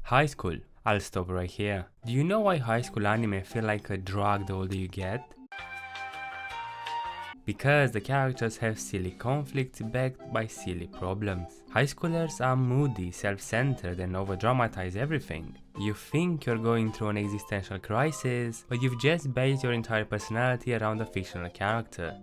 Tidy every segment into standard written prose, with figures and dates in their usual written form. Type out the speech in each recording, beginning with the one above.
High school. I'll stop right here. Do you know why high school anime feel like a drug the older you get? Because the characters have silly conflicts backed by silly problems. High schoolers are moody, self-centered and over-dramatize everything. You think you're going through an existential crisis, but you've just based your entire personality around a fictional character.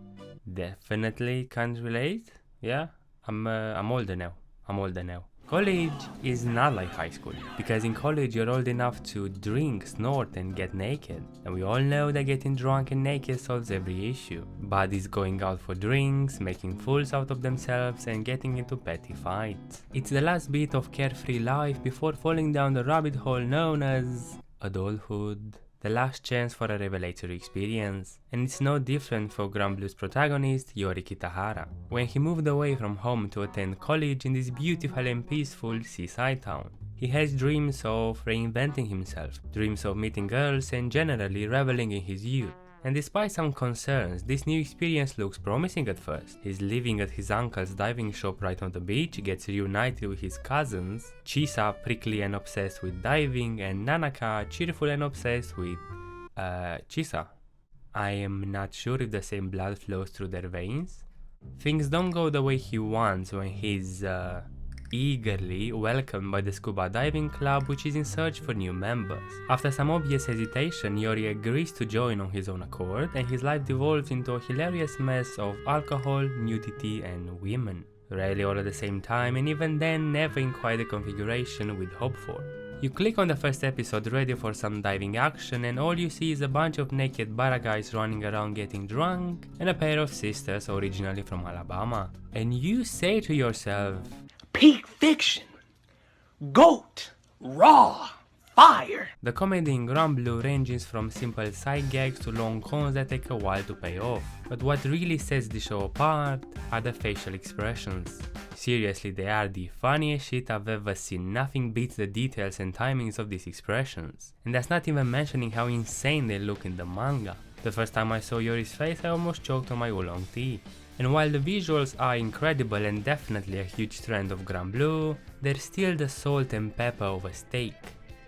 Definitely can't relate? Yeah? I'm older now. College is not like high school, because in college you're old enough to drink, snort and get naked. And we all know that getting drunk and naked solves every issue. Buddies going out for drinks, making fools out of themselves and getting into petty fights. It's the last bit of carefree life before falling down the rabbit hole known as adulthood. The last chance for a revelatory experience, and it's no different for Granblue's protagonist, Yori Kitahara, when he moved away from home to attend college in this beautiful and peaceful seaside town. He has dreams of reinventing himself, dreams of meeting girls and generally reveling in his youth. And despite some concerns, this new experience looks promising at first. He's living at his uncle's diving shop right on the beach, gets reunited with his cousins, Chisa, prickly and obsessed with diving, and Nanaka, cheerful and obsessed with Chisa. I am not sure if the same blood flows through their veins. Things don't go the way he wants when he's eagerly welcomed by the scuba diving club, which is in search for new members. After some obvious hesitation, Yori agrees to join on his own accord, and his life devolves into a hilarious mess of alcohol, nudity and women. Rarely all at the same time, and even then never in quite the configuration we'd hope for. You click on the first episode ready for some diving action, and all you see is a bunch of naked bara guys running around getting drunk, and a pair of sisters originally from Alabama. And you say to yourself, peak fiction, goat, raw, fire. The comedy in Granblue ranges from simple side gags to long cons that take a while to pay off. But what really sets the show apart are the facial expressions. Seriously, they are the funniest shit I've ever seen. Nothing beats the details and timings of these expressions. And that's not even mentioning how insane they look in the manga. The first time I saw Yori's face, I almost choked on my oolong tea. And while the visuals are incredible and definitely a huge trend of Granblue, they're still the salt and pepper of a steak.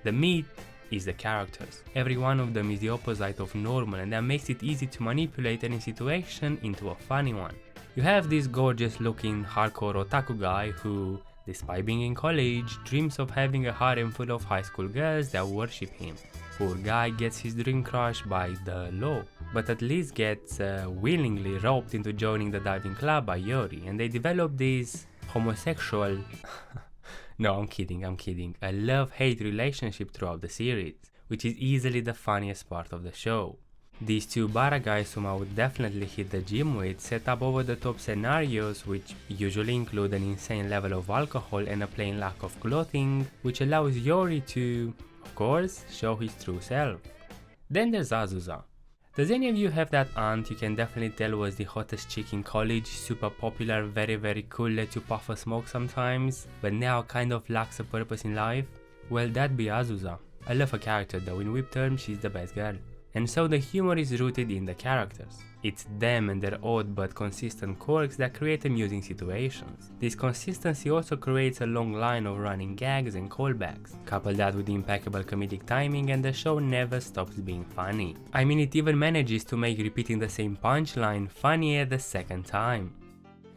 The meat is the characters. Every one of them is the opposite of normal, and that makes it easy to manipulate any situation into a funny one. You have this gorgeous looking hardcore otaku guy who, despite being in college, dreams of having a harem full of high school girls that worship him. Poor guy gets his dream crushed by the law, but at least gets willingly roped into joining the diving club by Yori, and they develop this homosexual no, I'm kidding, a love-hate relationship throughout the series, which is easily the funniest part of the show. These two bara guys whom I would definitely hit the gym with set up over-the-top scenarios which usually include an insane level of alcohol and a plain lack of clothing, which allows Yori to, of course, show his true self. Then there's Azusa. Does any of you have that aunt you can definitely tell was the hottest chick in college, super popular, very cool, let you puff a smoke sometimes, but now kind of lacks a purpose in life? Well, that'd be Azusa. I love her character though, in whip terms she's the best girl. And so the humor is rooted in the characters. It's them and their odd but consistent quirks that create amusing situations. This consistency also creates a long line of running gags and callbacks. Couple that with impeccable comedic timing and the show never stops being funny. I mean, it even manages to make repeating the same punchline funnier the second time.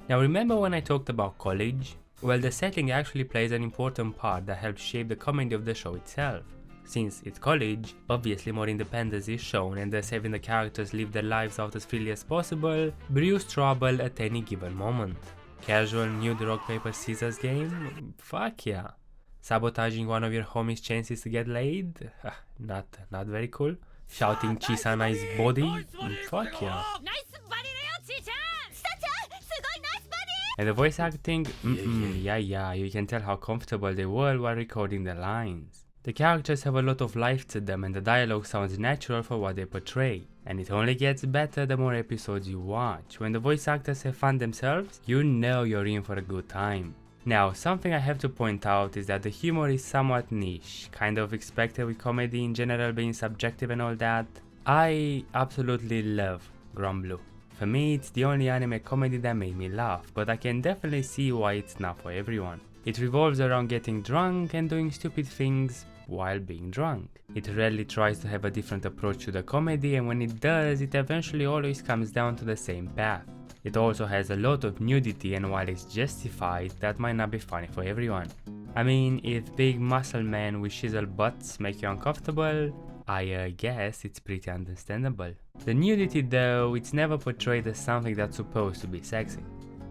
Now remember when I talked about college? Well, the setting actually plays an important part that helps shape the comedy of the show itself. Since it's college, obviously more independence is shown, and thus having the characters live their lives out as freely as possible brews trouble at any given moment. Casual nude rock paper scissors game? Fuck yeah. Sabotaging one of your homies' chances to get laid? Not very cool. Shouting Chisa nice body? Fuck yeah. And the voice acting? Yeah, you can tell how comfortable they were while recording the lines. The characters have a lot of life to them and the dialogue sounds natural for what they portray. And it only gets better the more episodes you watch. When the voice actors have fun themselves, you know you're in for a good time. Now, something I have to point out is that the humor is somewhat niche, kind of expected with comedy in general being subjective and all that. I absolutely love Granblue. For me, it's the only anime comedy that made me laugh, but I can definitely see why it's not for everyone. It revolves around getting drunk and doing stupid things while being drunk. It rarely tries to have a different approach to the comedy, and when it does, it eventually always comes down to the same path. It also has a lot of nudity, and while it's justified, that might not be funny for everyone. I mean, if big muscle men with chiseled butts make you uncomfortable, I guess it's pretty understandable. The nudity though, it's never portrayed as something that's supposed to be sexy.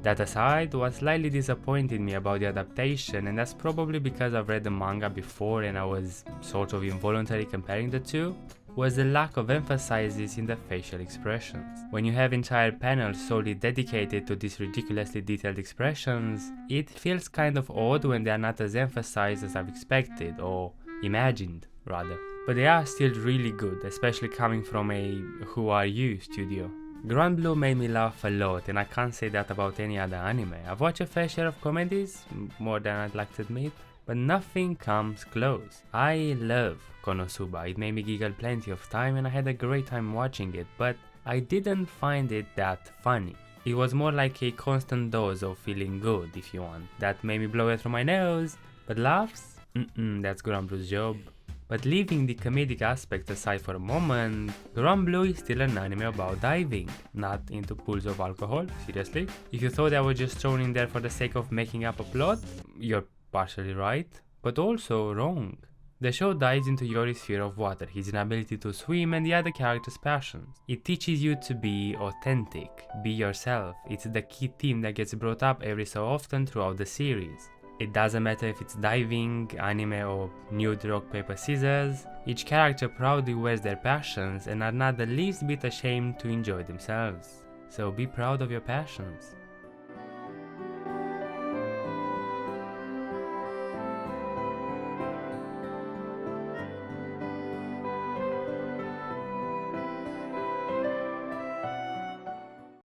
That aside, what slightly disappointed me about the adaptation, and that's probably because I've read the manga before and I was sort of involuntarily comparing the two, was the lack of emphasis in the facial expressions. When you have entire panels solely dedicated to these ridiculously detailed expressions, it feels kind of odd when they are not as emphasized as I've expected, or imagined, rather. But they are still really good, especially coming from a Who Are You studio. Grand Blue made me laugh a lot, and I can't say that about any other anime. I've watched a fair share of comedies, more than I'd like to admit, but nothing comes close. I love Konosuba. It made me giggle plenty of time and I had a great time watching it, but I didn't find it that funny. It was more like a constant dose of feeling good, if you want, that made me blow it through my nose, but laughs? That's Grand Blue's job. But leaving the comedic aspect aside for a moment, Grand Blue is still an anime about diving, not into pools of alcohol, seriously. If you thought I was just thrown in there for the sake of making up a plot, you're partially right, but also wrong. The show dives into Yori's fear of water, his inability to swim, and the other characters' passions. It teaches you to be authentic, be yourself. It's the key theme that gets brought up every so often throughout the series. It doesn't matter if it's diving, anime, or nude rock paper scissors, each character proudly wears their passions and are not the least bit ashamed to enjoy themselves. So be proud of your passions.